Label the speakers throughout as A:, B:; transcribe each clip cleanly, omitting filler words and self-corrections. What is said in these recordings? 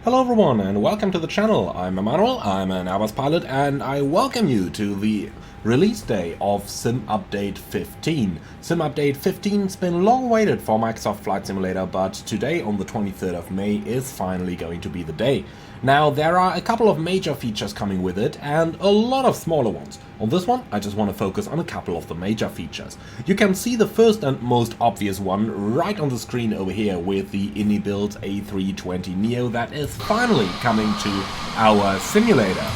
A: Hello everyone and welcome to the channel. I'm Emmanuel, I'm an Airbus pilot, and I welcome you to the release day of Sim Update 15. Sim Update 15's been long awaited for Microsoft Flight Simulator, but today on the 23rd of May is finally going to be the day. Now there are a couple of major features coming with it and a lot of smaller ones. On this one I just want to focus on a couple of the major features. You can see the first and most obvious one right on the screen over here with the Inibuilds A320 Neo that is finally coming to our simulator.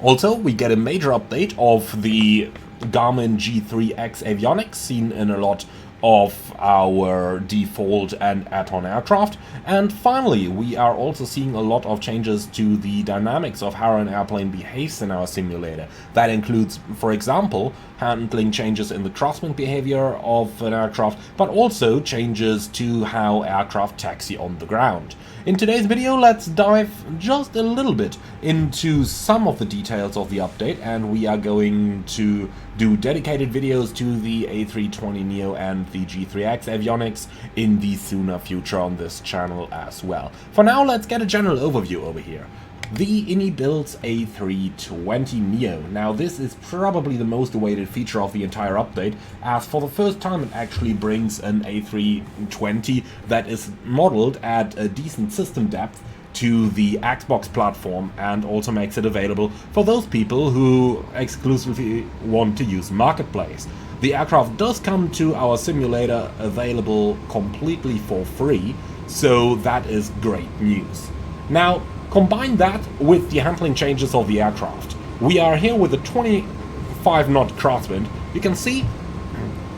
A: Also, we get a major update of the Garmin G3X avionics seen in a lot of our default and add-on aircraft. And finally, we are also seeing a lot of changes to the dynamics of how an airplane behaves in our simulator. That includes, for example, handling changes in the crosswind behavior of an aircraft, but also changes to how aircraft taxi on the ground. In today's video, let's dive just a little bit into some of the details of the update, and we are going to do dedicated videos to the A320 Neo and the G3X avionics in the sooner future on this channel as well. For now, let's get a general overview over here. The Inibuilds A320 Neo. Now this is probably the most awaited feature of the entire update, as for the first time it actually brings an A320 that is modeled at a decent system depth to the Xbox platform, and also makes it available for those people who exclusively want to use Marketplace. The aircraft does come to our simulator available completely for free, so that is great news. Now, combine that with the handling changes of the aircraft. We are here with a 25 knot crosswind. You can see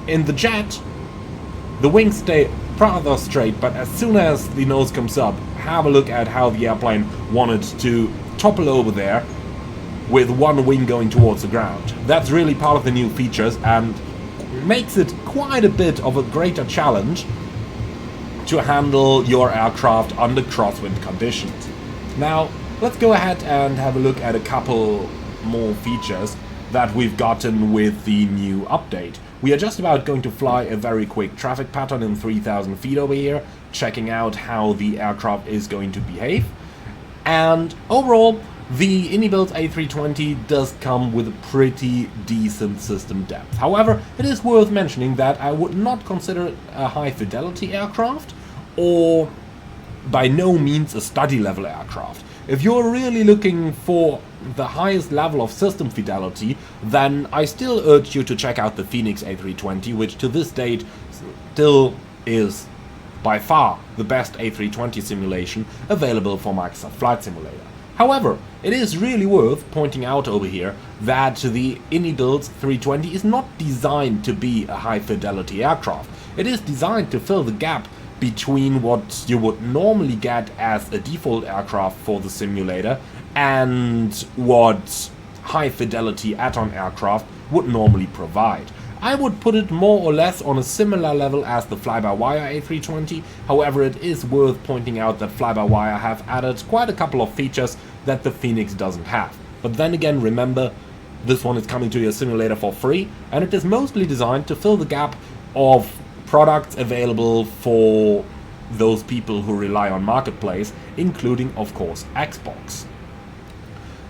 A: in the jet, the wings stay rather straight, but as soon as the nose comes up, have a look at how the airplane wanted to topple over there with one wing going towards the ground. That's really part of the new features and makes it quite a bit of a greater challenge to handle your aircraft under crosswind conditions. Now, let's go ahead and have a look at a couple more features that we've gotten with the new update. We are just about going to fly a very quick traffic pattern in 3000 feet over here, checking out how the aircraft is going to behave. And overall, the Inibuilds A320 does come with a pretty decent system depth. However, it is worth mentioning that I would not consider it a high fidelity aircraft, or by no means a study level aircraft. If you're really looking for the highest level of system fidelity, then I still urge you to check out the Phoenix A320, which to this date still is by far the best A320 simulation available for Microsoft Flight Simulator. However, it is really worth pointing out over here that the Inibuilds 320 is not designed to be a high fidelity aircraft. It is designed to fill the gap between what you would normally get as a default aircraft for the simulator and what high fidelity add-on aircraft would normally provide. I would put it more or less on a similar level as the fly-by-wire A320, however it is worth pointing out that fly-by-wire have added quite a couple of features that the Phoenix doesn't have. But then again, remember, this one is coming to your simulator for free, and it is mostly designed to fill the gap of products available for those people who rely on Marketplace, including of course Xbox.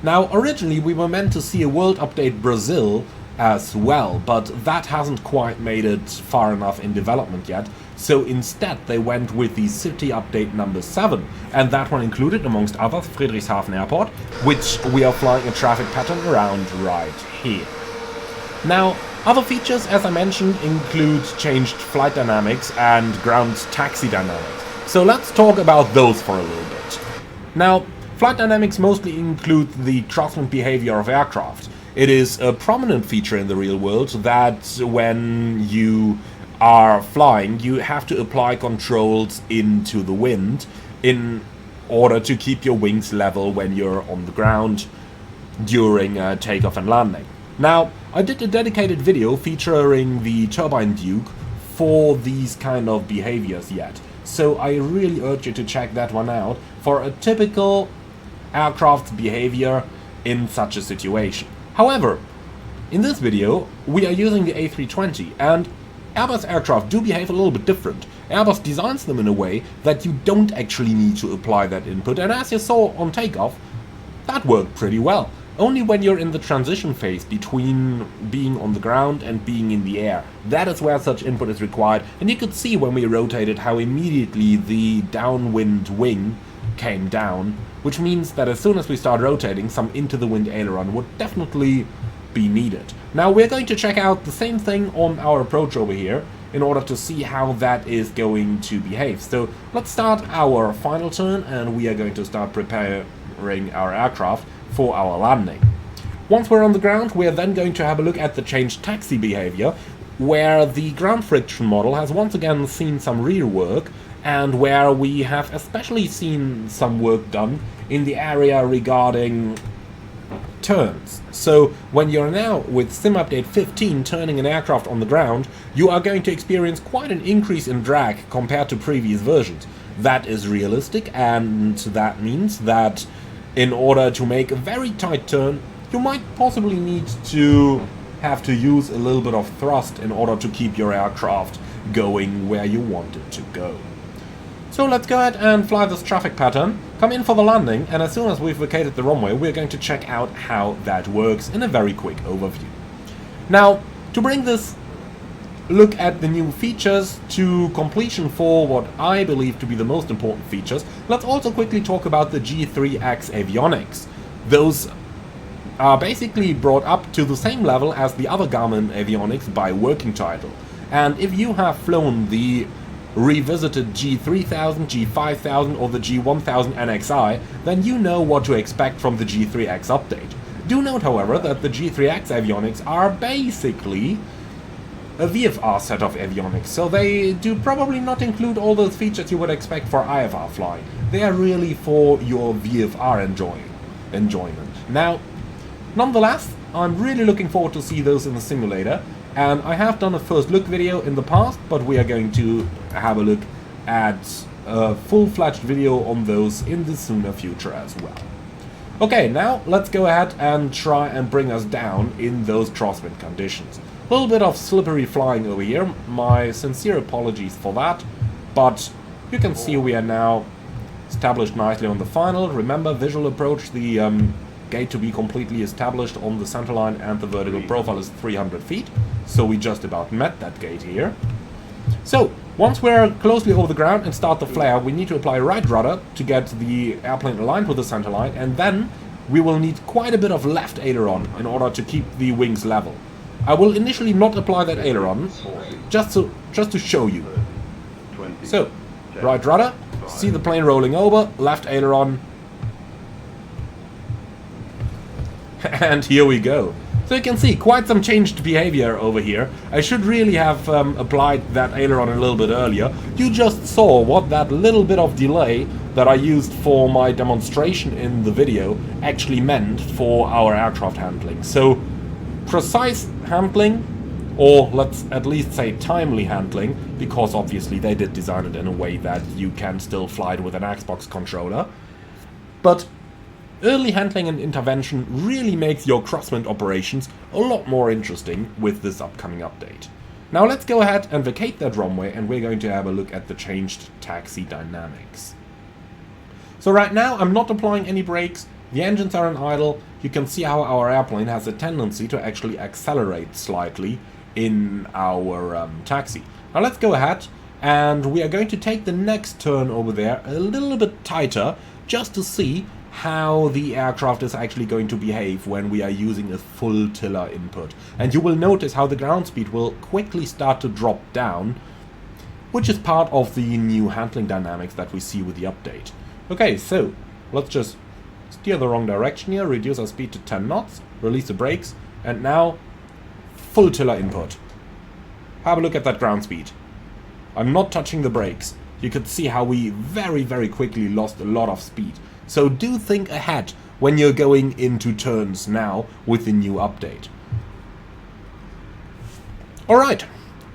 A: Now originally we were meant to see a World Update Brazil as well, but that hasn't quite made it far enough in development yet, so instead they went with the City Update number 7, and that one included, amongst others, Friedrichshafen Airport, which we are flying a traffic pattern around right here. Now, other features, as I mentioned, include changed flight dynamics and ground taxi dynamics. So let's talk about those for a little bit. Now, flight dynamics mostly include the crosswind behavior of aircraft. It is a prominent feature in the real world that when you are flying, you have to apply controls into the wind in order to keep your wings level when you're on the ground during takeoff and landing. Now, I did a dedicated video featuring the Turbine Duke for these kind of behaviors yet, so I really urge you to check that one out for a typical aircraft's behavior in such a situation. However, in this video we are using the A320, and Airbus aircraft do behave a little bit different. Airbus designs them in a way that you don't actually need to apply that input, and as you saw on takeoff, that worked pretty well. Only when you're in the transition phase between being on the ground and being in the air, that is where such input is required, and you could see when we rotated how immediately the downwind wing came down, which means that as soon as we start rotating, some into the wind aileron would definitely be needed. Now we're going to check out the same thing on our approach over here in order to see how that is going to behave. So let's start our final turn, and we are going to start preparing our aircraft for our landing. Once we're on the ground, we are then going to have a look at the changed taxi behavior, where the ground friction model has once again seen some rear work, and where we have especially seen some work done in the area regarding turns. So when you're now with Sim Update 15 turning an aircraft on the ground, you are going to experience quite an increase in drag compared to previous versions. That is realistic, and that means that in order to make a very tight turn, you might possibly need to have to use a little bit of thrust in order to keep your aircraft going where you want it to go. So let's go ahead and fly this traffic pattern, come in for the landing, and as soon as we've vacated the runway, we're going to check out how that works in a very quick overview. Now, to bring this look at the new features to completion for what I believe to be the most important features, let's also quickly talk about the G3X avionics. Those are basically brought up to the same level as the other Garmin avionics by working title. And if you have flown the revisited G3000, G5000 or the G1000 NXI, then you know what to expect from the G3X update. Do note, however, that the G3X avionics are basically a VFR set of avionics, so they do probably not include all those features you would expect for IFR flying. They are really for your VFR enjoyment. Now, nonetheless, I'm really looking forward to see those in the simulator, and I have done a first look video in the past, but we are going to have a look at a full-fledged video on those in the sooner future as well. Okay, now let's go ahead and try and bring us down in those crosswind conditions. A little bit of slippery flying over here, my sincere apologies for that, but you can see we are now established nicely on the final. Remember, visual approach, the gate to be completely established on the centerline and the vertical profile is 300 feet, so we just about met that gate here. So, once we're closely over the ground and start the flare, we need to apply right rudder to get the airplane aligned with the centerline, and then we will need quite a bit of left aileron in order to keep the wings level. I will initially not apply that aileron, just to show you. So, right rudder, see the plane rolling over, left aileron, and here we go. So you can see quite some changed behavior over here. I should really have applied that aileron a little bit earlier. You just saw what that little bit of delay that I used for my demonstration in the video actually meant for our aircraft handling. So precise handling, or let's at least say timely handling, because obviously they did design it in a way that you can still fly it with an Xbox controller. But early handling and intervention really makes your crosswind operations a lot more interesting with this upcoming update. Now let's go ahead and vacate that runway, and we're going to have a look at the changed taxi dynamics. So right now I'm not applying any brakes, the engines are in idle. You can see how our airplane has a tendency to actually accelerate slightly in our taxi. Now let's go ahead, and we are going to take the next turn over there a little bit tighter, just to see how the aircraft is actually going to behave when we are using a full tiller input. And you will notice how the ground speed will quickly start to drop down, which is part of the new handling dynamics that we see with the update. Okay, so let's just steer the wrong direction here, reduce our speed to 10 knots, release the brakes, and now full tiller input. Have a look at that ground speed. I'm not touching the brakes. You could see how we very quickly lost a lot of speed. So do think ahead when you're going into turns now with the new update. Alright,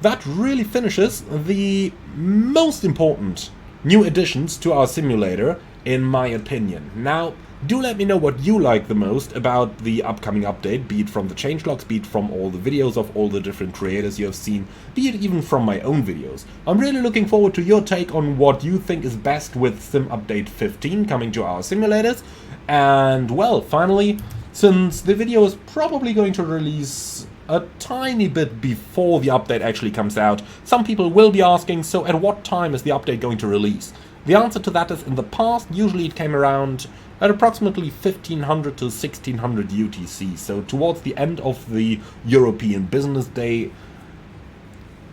A: that really finishes the most important new additions to our simulator, in my opinion. Now, Do let me know what you like the most about the upcoming update, be it from the changelogs, be it from all the videos of all the different creators you have seen, be it even from my own videos. I'm really looking forward to your take on what you think is best with Sim Update 15 coming to our simulators. And well, finally, since the video is probably going to release a tiny bit before the update actually comes out, some people will be asking, so at what time is the update going to release? The answer to that is, in the past, usually it came around at approximately 1500 to 1600 UTC, so towards the end of the European Business Day.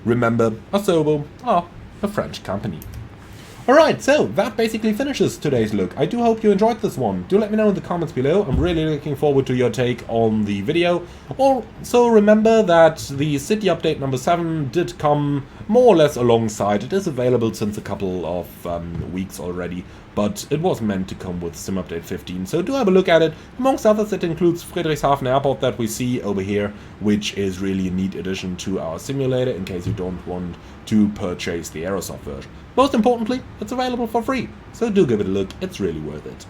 A: Remember, Asobo are a French company. Alright, so that basically finishes today's look. I do hope you enjoyed this one. Do let me know in the comments below. I'm really looking forward to your take on the video. Also remember that the city update number 7 did come more or less alongside. It is available since a couple of weeks already, but it was meant to come with Sim Update 15, so do have a look at it. Amongst others, it includes Friedrichshafen Airport that we see over here, which is really a neat addition to our simulator in case you don't want to purchase the Aerosoft version. Most importantly, it's available for free, so do give it a look, it's really worth it.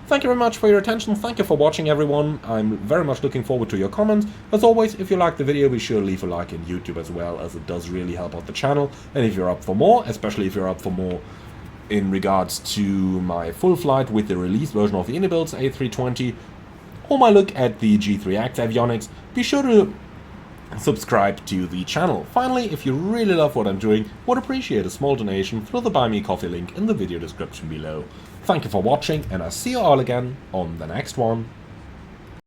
A: Thank you very much for your attention, thank you for watching everyone, I'm very much looking forward to your comments. As always, if you liked the video, be sure to leave a like in YouTube as well, as it does really help out the channel. And if you're up for more, especially if you're up for more in regards to my full flight with the released version of the Inibuilds A320, or my look at the G3X avionics, be sure to subscribe to the channel. Finally, if you really love what I'm doing, would appreciate a small donation through the Buy Me Coffee link in the video description below. Thank you for watching, and I'll see you all again on the next one.